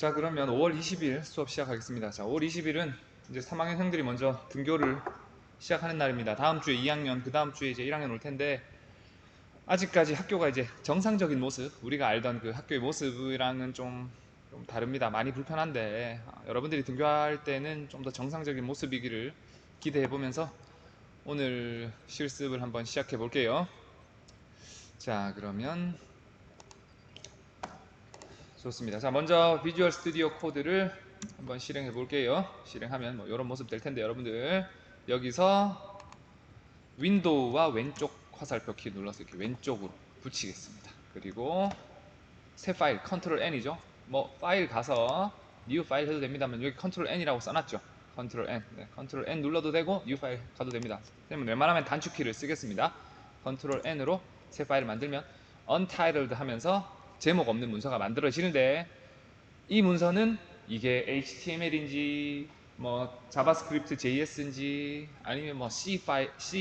자, 그러면 5월 20일 수업 시작하겠습니다. 자, 5월 20일은 이제 3학년 형들이 먼저 등교를 시작하는 날입니다. 다음 주에 2학년, 그 다음 주에 이제 1학년 올 텐데, 아직까지 학교가 이제 정상적인 모습, 우리가 알던 그 학교의 모습이랑은 좀 다릅니다. 많이 불편한데, 여러분들이 등교할 때는 좀 더 정상적인 모습이기를 기대해 보면서 오늘 실습을 한번 시작해 볼게요. 자, 그러면 좋습니다. 자, 먼저 비주얼 스튜디오 코드를 한번 실행해 볼게요. 실행하면 뭐 이런 모습 될 텐데, 여러분들 여기서 윈도우와 왼쪽 화살표 키 눌러서 이렇게 왼쪽으로 붙이겠습니다. 그리고 새 파일 컨트롤 N이죠. 뭐 파일 가서 뉴 파일 해도 됩니다만, 여기 컨트롤 N이라고 써놨죠. 컨트롤 N, 네, 컨트롤 N 눌러도 되고 뉴 파일 가도 됩니다. 그러면 웬만하면 단축키를 쓰겠습니다. 컨트롤 N으로 새 파일을 만들면 untitled 하면서 제목 없는 문서가 만들어지는데, 이 문서는 이게 HTML인지 뭐 자바스크립트 JS인지 아니면 뭐 C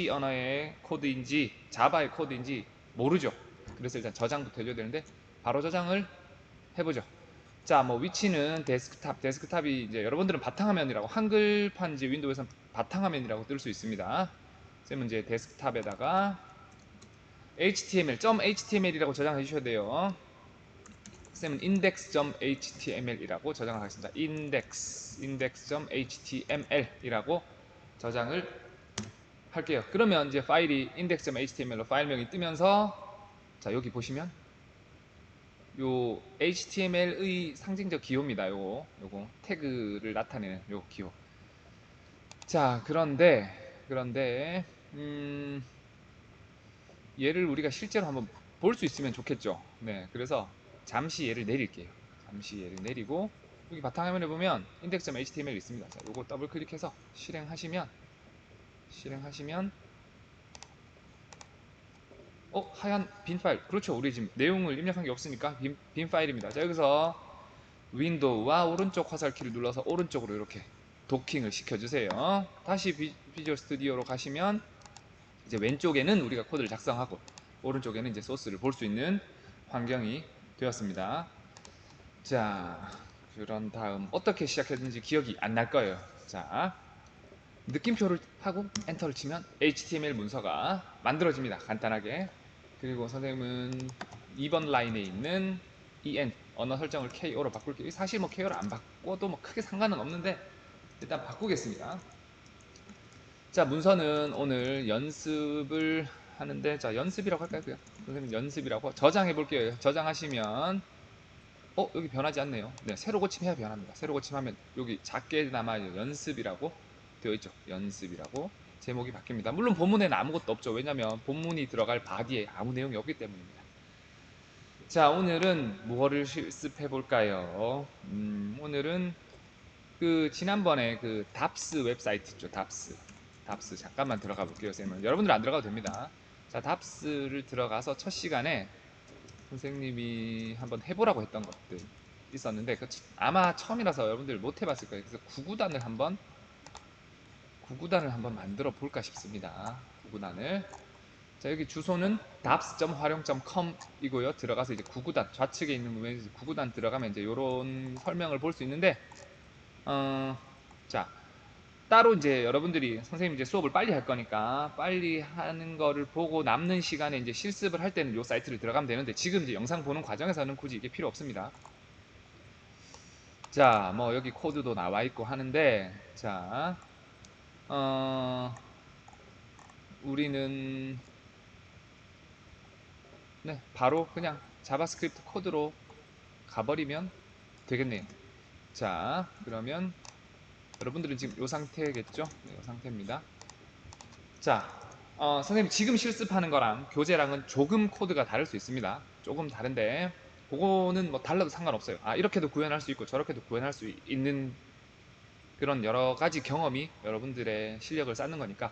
언어의 코드인지 자바의 코드인지 모르죠. 그래서 일단 저장부터 해줘야 되는데, 바로 저장을 해보죠. 자, 뭐 위치는 데스크탑이 이제 여러분들은 바탕화면이라고, 한글판지 윈도우에서는 바탕화면이라고 뜰 수 있습니다. 쌤은 이제 데스크탑에다가 HTML이라고 저장해 주셔야 돼요. 쌤은 index.html이라고 저장을 하겠습니다. index.html이라고 저장을 할게요. 그러면 이제 파일이 index.html로 파일명이 뜨면서, 자, 여기 보시면 요 HTML의 상징적 기호입니다. 요거 태그를 나타내는 요 기호. 자, 그런데 얘를 우리가 실제로 한번 볼 수 있으면 좋겠죠. 네, 그래서 잠시 얘를 내릴게요. 잠시 얘를 내리고, 여기 바탕화면에 보면 index.html 있습니다. 자, 요거 더블 클릭해서 실행하시면 하얀 빈 파일. 그렇죠. 우리 지금 내용을 입력한 게 없으니까 빈 파일입니다. 자, 여기서 윈도우와 오른쪽 화살키를 눌러서 오른쪽으로 이렇게 도킹을 시켜주세요. 다시 비주얼 스튜디오로 가시면 이제 왼쪽에는 우리가 코드를 작성하고, 오른쪽에는 이제 소스를 볼 수 있는 환경이 되었습니다. 자, 그런 다음 어떻게 시작했는지 기억이 안 날 거예요. 자, 느낌표를 하고 엔터를 치면 HTML 문서가 만들어집니다. 간단하게. 그리고 선생님은 2번 라인에 있는 EN 언어 설정을 KO로 바꿀게요. 사실 뭐 KO를 안 바꿔도 뭐 크게 상관은 없는데 일단 바꾸겠습니다. 자, 문서는 오늘 연습을 하는데, 자, 연습이라고 할까요? 그냥 선생님 연습이라고 저장해 볼게요. 저장하시면 여기 변하지 않네요. 네, 새로 고침해야 변합니다. 새로 고침하면 여기 작게나마 연습이라고 되어 있죠. 연습이라고 제목이 바뀝니다. 물론 본문에는 아무것도 없죠. 왜냐면 본문이 들어갈 바디에 아무 내용이 없기 때문입니다. 자, 오늘은 무엇을 실습해 볼까요? 오늘은 그 지난번에 그 답스 웹사이트 있죠. 답스 잠깐만 들어가 볼게요. 쌤은 여러분들 안 들어가도 됩니다. 자, 답스를 들어가서 첫 시간에 선생님이 한번 해보라고 했던 것들 있었는데, 아마 처음이라서 여러분들 못 해봤을 거예요. 그래서 구구단을 한번 만들어 볼까 싶습니다. 구구단을. 자, 여기 주소는 dabs.활용.com 이고요. 들어가서 이제 구구단 좌측에 있는 부분에 구구단 들어가면 이제 이런 설명을 볼 수 있는데, 자, 따로 이제 여러분들이 선생님 이제 수업을 빨리 할 거니까 빨리 하는 거를 보고 남는 시간에 이제 실습을 할 때는 이 사이트를 들어가면 되는데, 지금 이제 영상 보는 과정에서는 굳이 이게 필요 없습니다. 자, 뭐 여기 코드도 나와 있고 하는데, 자, 우리는 네, 바로 그냥 자바스크립트 코드로 가버리면 되겠네요. 자, 그러면 여러분들은 지금 이 상태겠죠? 네, 이 상태입니다. 자, 선생님 지금 실습하는 거랑 교재랑은 조금 코드가 다를 수 있습니다. 조금 다른데 그거는 뭐 달라도 상관없어요. 이렇게도 구현할 수 있고 저렇게도 구현할 수 있는 그런 여러 가지 경험이 여러분들의 실력을 쌓는 거니까.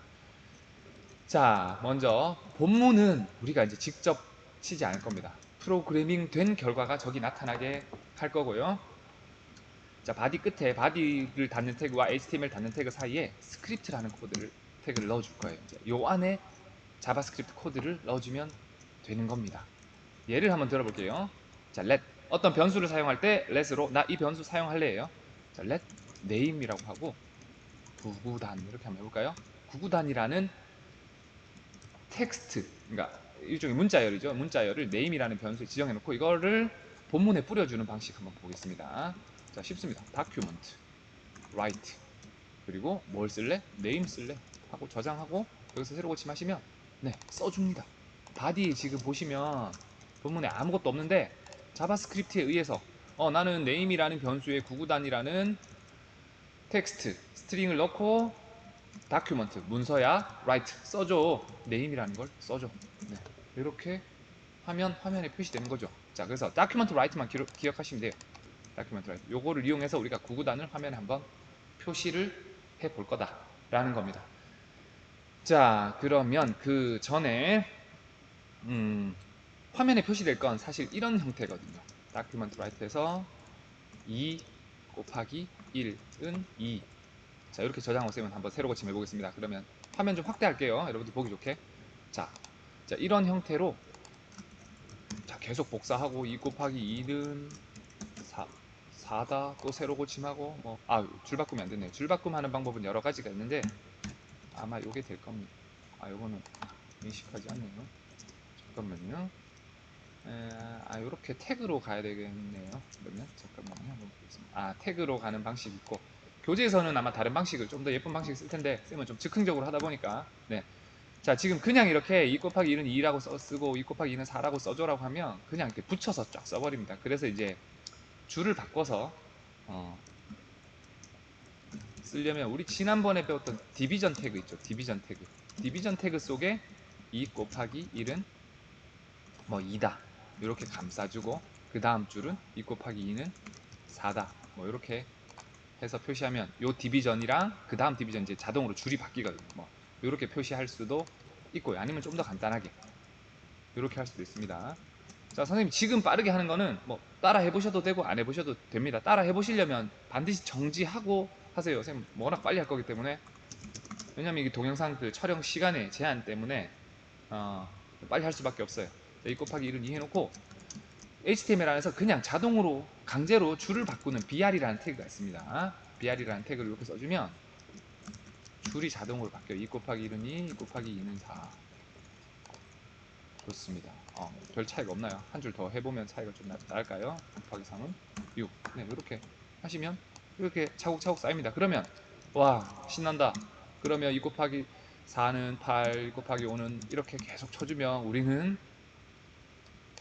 자, 먼저 본문은 우리가 이제 직접 치지 않을 겁니다. 프로그래밍 된 결과가 저기 나타나게 할 거고요. 자, 바디 끝에 바디를 닫는 태그와 HTML 닫는 태그 사이에 스크립트라는 태그를 넣어줄 거예요. 요 안에 자바스크립트 코드를 넣어주면 되는 겁니다. 예를 한번 들어볼게요. 자, let 어떤 변수를 사용할 때 let으로 나 이 변수 사용할래예요. 자, let name이라고 하고 구구단 이렇게 한번 해볼까요? 구구단이라는 텍스트, 그러니까 일종의 문자열이죠. 문자열을 name이라는 변수에 지정해놓고 이거를 본문에 뿌려주는 방식 한번 보겠습니다. 자, 쉽습니다. document write 그리고 뭘 쓸래? name 쓸래? 하고 저장하고 여기서 새로 고침하시면 네, 써줍니다. 바디 지금 보시면 본문에 아무것도 없는데 자바스크립트에 의해서 나는 name이라는 변수에 구구단이라는 텍스트 스트링을 넣고 다큐먼트 문서야 write 써줘 name이라는 걸 써줘. 네, 이렇게 하면 화면에 표시되는 거죠. 자, 그래서 다큐먼트 write만 기억하시면 돼요. 다큐먼트 write 요거를 이용해서 우리가 구구단을 화면에 한번 표시를 해 볼 거다라는 겁니다. 자, 그러면 그 전에 화면에 표시될 건 사실 이런 형태거든요. 다큐먼트 write에서 2 곱하기 1은 2. 자, 이렇게 저장하고 쓰면 한번 새로 고침 해보겠습니다. 그러면 화면 좀 확대할게요. 여러분들 보기 좋게. 자, 이런 형태로 자, 계속 복사하고 2 곱하기 2는 4다 또 새로 고침하고 줄 바꾸면 안 되네요. 줄 바꿈하는 방법은 여러 가지가 있는데 아마 요게 될 겁니다. 요거는 인식하지 않네요. 잠깐만요. 요렇게 태그로 가야 되겠네요. 그러면 잠깐만요. 한번 보겠습니다. 태그로 가는 방식이 있고 교재에서는 아마 다른 방식을 좀 더 예쁜 방식을 쓸 텐데 쌤은 좀 즉흥적으로 하다 보니까 네. 자, 지금 그냥 이렇게 2 곱하기 1은 2라고 쓰고 2 곱하기 2는 4라고 써줘라고 하면 그냥 이렇게 붙여서 쫙 써버립니다. 그래서 이제 줄을 바꿔서 쓰려면 우리 지난번에 배웠던 디비전 태그 있죠. 디비전 태그 속에 2 곱하기 1은 2다 이렇게 감싸주고 그 다음 줄은 2 곱하기 2는 4다 이렇게 해서 표시하면 요 디비전이랑 그 다음 디비전 이제 자동으로 줄이 바뀌거든요. 이렇게 표시할 수도 있고요. 아니면 좀 더 간단하게 이렇게 할 수도 있습니다. 자, 선생님 지금 빠르게 하는 거는 따라 해보셔도 되고 안 해보셔도 됩니다. 따라 해보시려면 반드시 정지하고 하세요. 선생님 워낙 빨리 할 거기 때문에. 왜냐면 이게 동영상 그 촬영 시간의 제한 때문에 빨리 할 수밖에 없어요. 2 곱하기 1은 2 해놓고 HTML 안에서 그냥 자동으로 강제로 줄을 바꾸는 BR이라는 태그가 있습니다. BR이라는 태그를 이렇게 써주면 줄이 자동으로 바뀌어요. 2 곱하기 1은 2, 2 곱하기 2는 4. 좋습니다. 별 차이가 없나요? 한 줄 더 해보면 차이가 좀 날까요? 곱하기 3은 6. 네, 이렇게 하시면 이렇게 차곡차곡 쌓입니다. 그러면 와, 신난다. 그러면 2 곱하기 4는 8, 2 곱하기 5는 이렇게 계속 쳐주면 우리는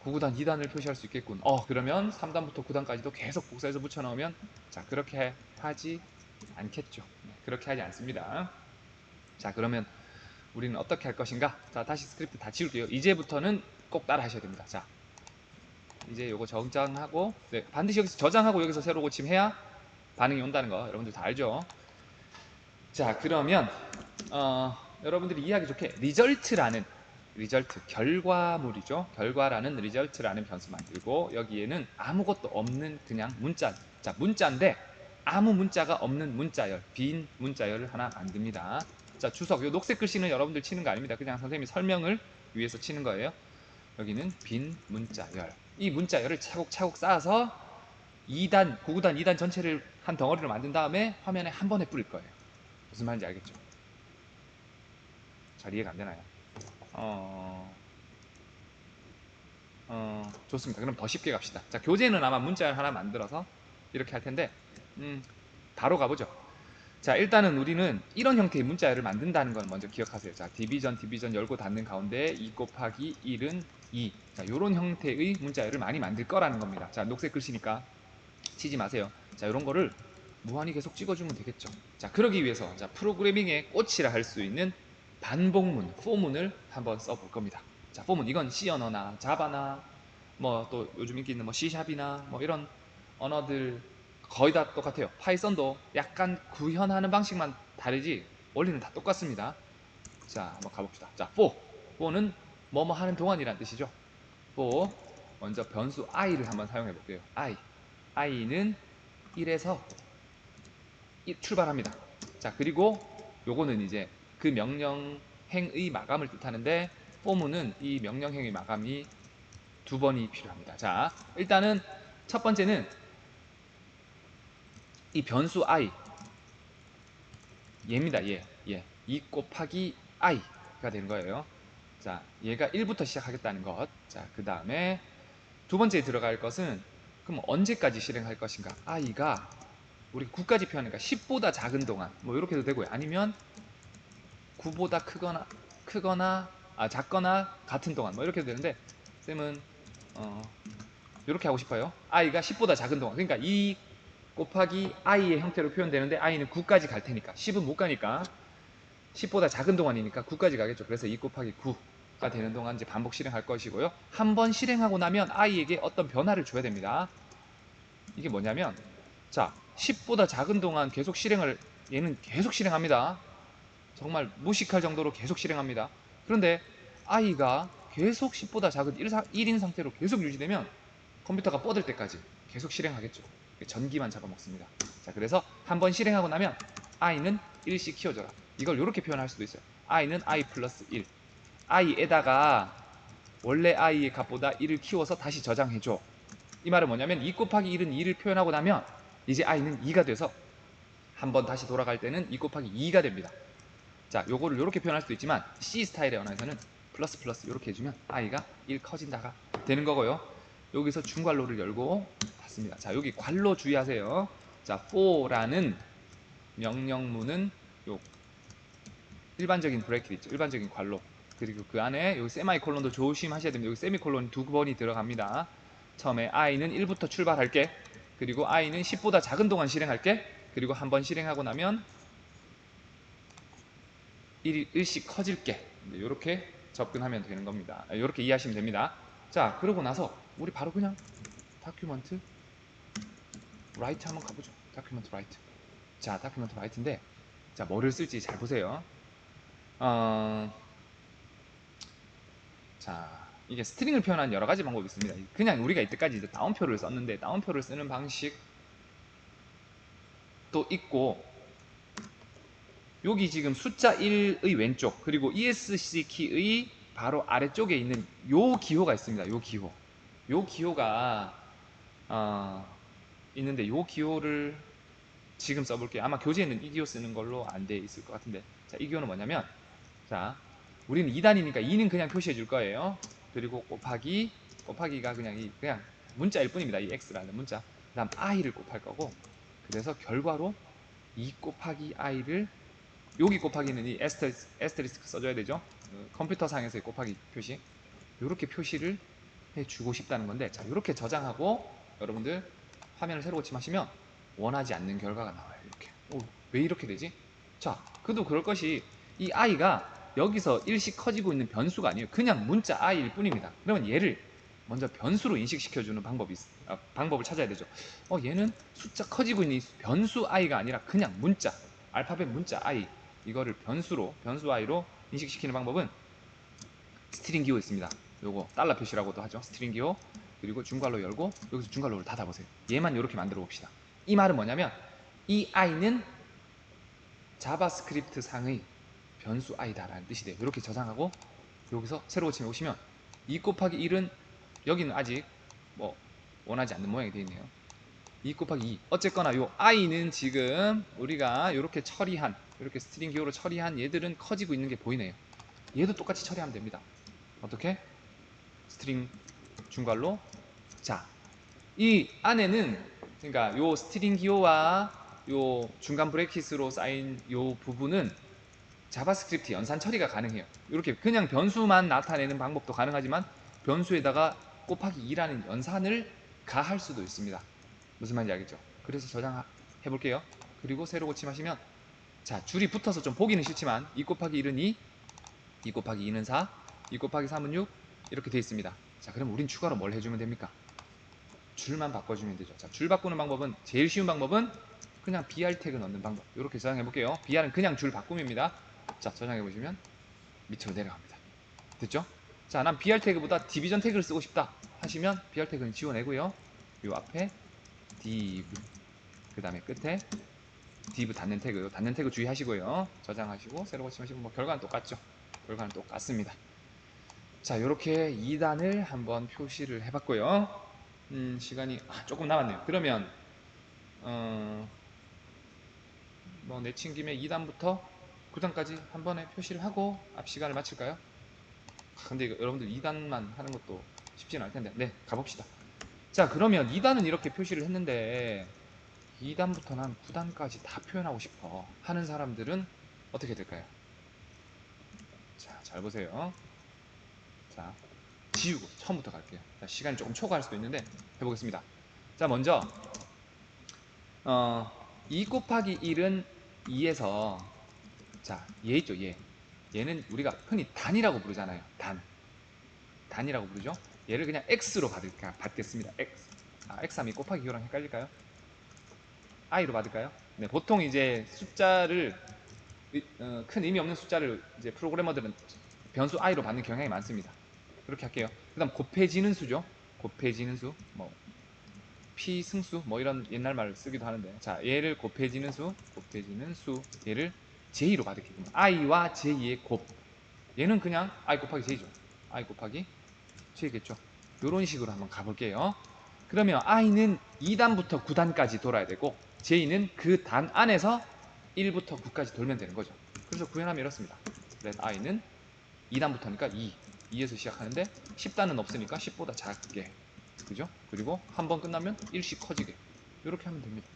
9구단 2단을 표시할 수 있겠군. 그러면 3단부터 9단까지도 계속 복사해서 붙여넣으면 자, 그렇게 하지 않겠죠. 네, 그렇게 하지 않습니다. 자, 그러면 우리는 어떻게 할 것인가? 자, 다시 스크립트 다 지울게요. 이제부터는 꼭 따라 하셔야 됩니다. 자, 이제 요거 저장하고 네, 반드시 여기서 저장하고 여기서 새로 고침해야 반응이 온다는 거 여러분들 다 알죠? 자, 그러면 여러분들이 이해하기 좋게 리절트 결과물이죠. 결과라는 리절트라는 변수 만들고 여기에는 아무것도 없는 그냥 문자. 자, 문자인데 아무 문자가 없는 문자열, 빈 문자열을 하나 만듭니다. 자, 주석. 요 녹색 글씨는 여러분들 치는 거 아닙니다. 그냥 선생님이 설명을 위해서 치는 거예요. 여기는 빈 문자열. 이 문자열을 차곡차곡 쌓아서 2단, 9구단 2단 전체를 한 덩어리로 만든 다음에 화면에 한 번에 뿌릴 거예요. 무슨 말인지 알겠죠? 잘 이해가 안 되나요? 좋습니다. 그럼 더 쉽게 갑시다. 자, 교재는 아마 문자열 하나 만들어서 이렇게 할 텐데, 바로 가보죠. 자, 일단은 우리는 이런 형태의 문자열을 만든다는 걸 먼저 기억하세요. 자, 디비전 열고 닫는 가운데 2 곱하기 1은 2. 자, 요런 형태의 문자열을 많이 만들 거라는 겁니다. 자, 녹색 글씨니까 치지 마세요. 자, 이런 거를 무한히 계속 찍어주면 되겠죠. 자, 그러기 위해서 자, 프로그래밍의 꽃이라 할 수 있는 반복문, 포문을 한번 써볼 겁니다. 자, 포문 이건 C 언어나 자바나 또 요즘 인기 있는 C샵이나 이런 언어들 거의 다 똑같아요. 파이썬도 약간 구현하는 방식만 다르지 원리는 다 똑같습니다. 자, 한번 가봅시다. 자, for는 뭐뭐 하는 동안이란 뜻이죠. for 먼저 변수 i를 한번 사용해 볼게요. i는 1에서 출발합니다. 자, 그리고 요거는 이제 그 명령행의 마감을 뜻하는데 for는 이 명령행의 마감이 2번이 필요합니다. 자, 일단은 첫 번째는 이 변수 i 얘입니다. 얘 2 곱하기 i가 되는 거예요. 자, 얘가 1부터 시작하겠다는 것. 자, 그 다음에 두 번째 들어갈 것은 그럼 언제까지 실행할 것인가? i가 우리 9까지 표현하니까 10보다 작은 동안 뭐 이렇게 해도 되고요. 아니면 9보다 크거나 작거나 같은 동안 뭐 이렇게 해도 되는데 쌤은 이렇게 하고 싶어요. i가 10보다 작은 동안, 그러니까 2 곱하기 i의 형태로 표현되는데 i는 9까지 갈 테니까 10은 못 가니까 10보다 작은 동안이니까 9까지 가겠죠. 그래서 2 곱하기 9가 되는 동안 이제 반복 실행할 것이고요. 한번 실행하고 나면 i에게 어떤 변화를 줘야 됩니다. 이게 뭐냐면, 자, 10보다 작은 동안 계속 실행을, 얘는 계속 실행합니다. 정말 무식할 정도로 계속 실행합니다. 그런데 i가 계속 10보다 작은 1인 상태로 계속 유지되면 컴퓨터가 뻗을 때까지 계속 실행하겠죠. 전기만 잡아먹습니다. 자, 그래서 한번 실행하고 나면 i는 1씩 키워줘라. 이걸 이렇게 표현할 수도 있어요. i는 i 플러스 1. i에다가 원래 i의 값보다 1을 키워서 다시 저장해줘. 이 말은 뭐냐면 2 곱하기 1은 2를 표현하고 나면 이제 i는 2가 돼서 한번 다시 돌아갈 때는 2 곱하기 2가 됩니다. 자, 요거를 이렇게 표현할 수도 있지만 C 스타일의 언어에서는 플러스 플러스 이렇게 해주면 i가 1 커진다가 되는 거고요. 여기서 중괄호를 열고 닫습니다. 자, 여기 괄호 주의하세요. 자, for라는 명령문은 요 일반적인 브레이크 있죠. 일반적인 괄호. 그리고 그 안에 여기 세마이콜론도 조심하셔야 됩니다. 여기 세미콜론이 2번이 들어갑니다. 처음에 i는 1부터 출발할게. 그리고 i는 10보다 작은 동안 실행할게. 그리고 한번 실행하고 나면 1씩 커질게. 이렇게 접근하면 되는 겁니다. 이렇게 이해하시면 됩니다. 자, 그러고 나서 우리 바로 그냥 다큐먼트 라이트 한번 가보죠. 다큐먼트 라이트. 자, 다큐먼트 라이트인데, 자, 뭐를 쓸지 잘 보세요. 자, 이게 스트링을 표현하는 여러 가지 방법이 있습니다. 그냥 우리가 이때까지 이제 다운표를 썼는데, 다운표를 쓰는 방식도 있고, 여기 지금 숫자 1의 왼쪽, 그리고 ESC 키의 바로 아래쪽에 있는 요 기호가 있습니다. 요 기호. 요 기호가 있는데, 요 기호를 지금 써볼게요. 아마 교재에는 이 기호 쓰는 걸로 안 돼 있을 것 같은데, 자, 이 기호는 뭐냐면, 자, 우리는 2단이니까 2는 그냥 표시해 줄 거예요. 그리고 곱하기가 그냥 문자일 뿐입니다. 이 x라는 문자. 그 다음 i를 곱할 거고, 그래서 결과로 2 곱하기 i를, 여기 곱하기는 이 에스테리스크 써줘야 되죠. 컴퓨터 상에서의 곱하기 표시, 이렇게 표시를 해주고 싶다는 건데, 자, 이렇게 저장하고 여러분들 화면을 새로 고침하시면 원하지 않는 결과가 나와요. 이렇게. 왜 이렇게 되지? 자, 그도 그럴 것이, 이 i가 여기서 일씩 커지고 있는 변수가 아니에요. 그냥 문자 i일 뿐입니다. 그러면 얘를 먼저 변수로 인식시켜주는 방법을 찾아야 되죠. 얘는 숫자 커지고 있는 변수 i가 아니라 그냥 문자, 알파벳 문자 i, 이거를 변수 i로 인식시키는 방법은 스트링 기호 있습니다. 요거 달러 표시라고도 하죠. 스트링 기호. 그리고 중괄호 열고 여기서 중괄호를 닫아보세요. 얘만 이렇게 만들어 봅시다. 이 말은 뭐냐면 이 i는 자바스크립트 상의 변수 i다라는 뜻이 돼요. 이렇게 저장하고 여기서 새로 고침해 보시면 2 곱하기 1은 여기는 아직 뭐 원하지 않는 모양이 되어 있네요. 2 곱하기 2. 어쨌거나 요 i는 지금 우리가 이렇게 이렇게 스트링 기호로 처리한 얘들은 커지고 있는 게 보이네요. 얘도 똑같이 처리하면 됩니다. 어떻게? 스트링 중괄호. 자, 이 안에는, 그러니까 요 스트링 기호와 요 중간 브레킷으로 쌓인 요 부분은 자바스크립트 연산 처리가 가능해요. 이렇게 그냥 변수만 나타내는 방법도 가능하지만 변수에다가 곱하기 2라는 연산을 가할 수도 있습니다. 무슨 말인지 알겠죠? 그래서 저장해 볼게요. 그리고 새로 고침하시면, 자, 줄이 붙어서 좀 보기는 싫지만 2 곱하기 1은 2, 2 곱하기 2는 4, 2 곱하기 3은 6 이렇게 되어 있습니다. 자, 그럼 우린 추가로 뭘 해주면 됩니까? 줄만 바꿔주면 되죠. 자, 줄 바꾸는 방법은, 제일 쉬운 방법은 그냥 br 태그 넣는 방법. 이렇게 저장해 볼게요. br은 그냥 줄 바꿈입니다. 자, 저장해 보시면 밑으로 내려갑니다. 됐죠? 자, 난 br 태그보다 디비전 태그를 쓰고 싶다 하시면 br 태그는 지워내고요. 요 앞에 div, 그 다음에 끝에 div 닫는 태그 주의하시고요. 저장하시고 새로 고침하시고, 뭐 결과는 똑같죠. 결과는 똑같습니다. 자, 이렇게 2단을 한번 표시를 해봤고요. 시간이 조금 남았네요. 그러면 뭐 내친 김에 2단부터 9단까지 한 번에 표시를 하고 앞 시간을 마칠까요? 근데 이거 여러분들 2단만 하는 것도 쉽지는 않을 텐데, 네, 가봅시다. 자, 그러면 2단은 이렇게 표시를 했는데 2단부터 난 9단까지 다 표현하고 싶어 하는 사람들은 어떻게 될까요? 자, 잘 보세요. 자, 지우고 처음부터 갈게요. 자, 시간이 조금 초과할 수도 있는데 해보겠습니다. 자, 먼저 2 곱하기 1은 2에서, 자, 얘 있죠, 얘. 얘는 우리가 흔히 단이라고 부르잖아요. 단이라고 부르죠. 얘를 그냥 x로 받겠습니다. x. x 하면 곱하기 2랑 헷갈릴까요? i로 받을까요? 네, 보통 이제 숫자를 큰 의미 없는 숫자를 이제 프로그래머들은 변수 i로 받는 경향이 많습니다. 그렇게 할게요. 그다음 곱해지는 수죠. 곱해지는 수, 뭐 피승수, 뭐 이런 옛날 말을 쓰기도 하는데, 자, 얘를 곱해지는 수, 얘를 j 로 받을게요. i와 j의 곱. 얘는 그냥 i 곱하기 j죠. i 곱하기 j겠죠. 이런 식으로 한번 가볼게요. 그러면 i는 2단부터 9단까지 돌아야 되고 j는 그 단 안에서 1부터 9까지 돌면 되는 거죠. 그래서 구현하면 이렇습니다. let i는 2단부터니까 2에서 시작하는데 10단은 없으니까 10보다 작게, 그죠? 그리고 한 번 끝나면 1씩 커지게, 이렇게 하면 됩니다.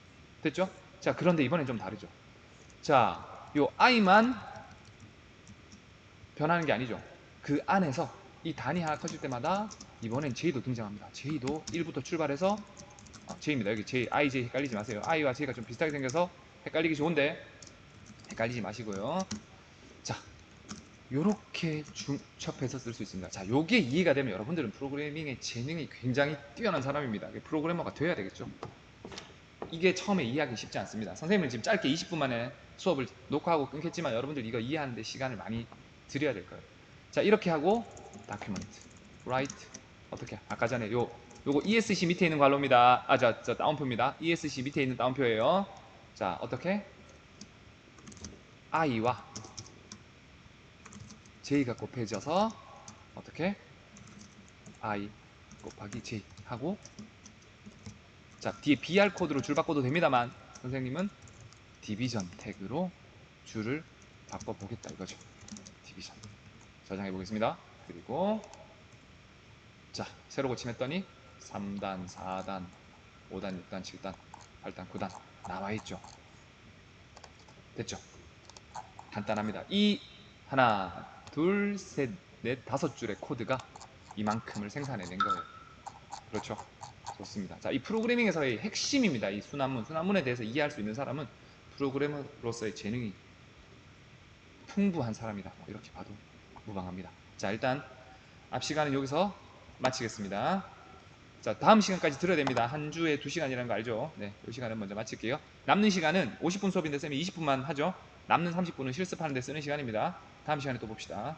됐죠? 자, 그런데 이번엔 좀 다르죠. 자, 요 i만 변하는 게 아니죠. 그 안에서 이 단위 하나 커질 때마다 이번엔 j도 등장합니다. j도 1부터 출발해서 j입니다. 여기 j, i, j 헷갈리지 마세요. i와 j가 좀 비슷하게 생겨서 헷갈리기 좋은데 헷갈리지 마시고요. 자, 요렇게 중첩해서 쓸 수 있습니다. 자, 요게 이해가 되면 여러분들은 프로그래밍의 재능이 굉장히 뛰어난 사람입니다. 프로그래머가 돼야 되겠죠. 이게 처음에 이해하기 쉽지 않습니다. 선생님은 지금 짧게 20분 만에 수업을 녹화하고 끊겠지만 여러분들 이거 이해하는데 시간을 많이 들여야 될 거예요. 자, 이렇게 하고 document, write, 어떻게? 아까 전에 요거 ESC 밑에 있는 괄호입니다. 저 다운표입니다. ESC 밑에 있는 다운표예요. 자, 어떻게? i와 j가 곱해져서 어떻게? i 곱하기 j 하고, 자, 뒤에 br 코드로 줄 바꿔도 됩니다만 선생님은 디비전 태그로 줄을 바꿔보겠다 이거죠. 디비전 저장해 보겠습니다. 그리고 자, 새로 고침했더니 3단, 4단, 5단, 6단, 7단, 8단, 9단 나와있죠. 됐죠? 간단합니다. 이 하나, 둘, 셋, 넷, 5줄의 코드가 이만큼을 생산해낸 거예요. 그렇죠? 좋습니다. 자, 이 프로그래밍에서의 핵심입니다. 이 순환문에 대해서 이해할 수 있는 사람은 프로그래머로서의 재능이 풍부한 사람이다. 뭐 이렇게 봐도 무방합니다. 자, 일단 앞 시간은 여기서 마치겠습니다. 자, 다음 시간까지 들어야 됩니다. 한 주에 2시간이라는 거 알죠? 네, 이 시간은 먼저 마칠게요. 남는 시간은 50분 수업인데 쌤이 20분만 하죠. 남는 30분은 실습하는 데 쓰는 시간입니다. 다음 시간에 또 봅시다.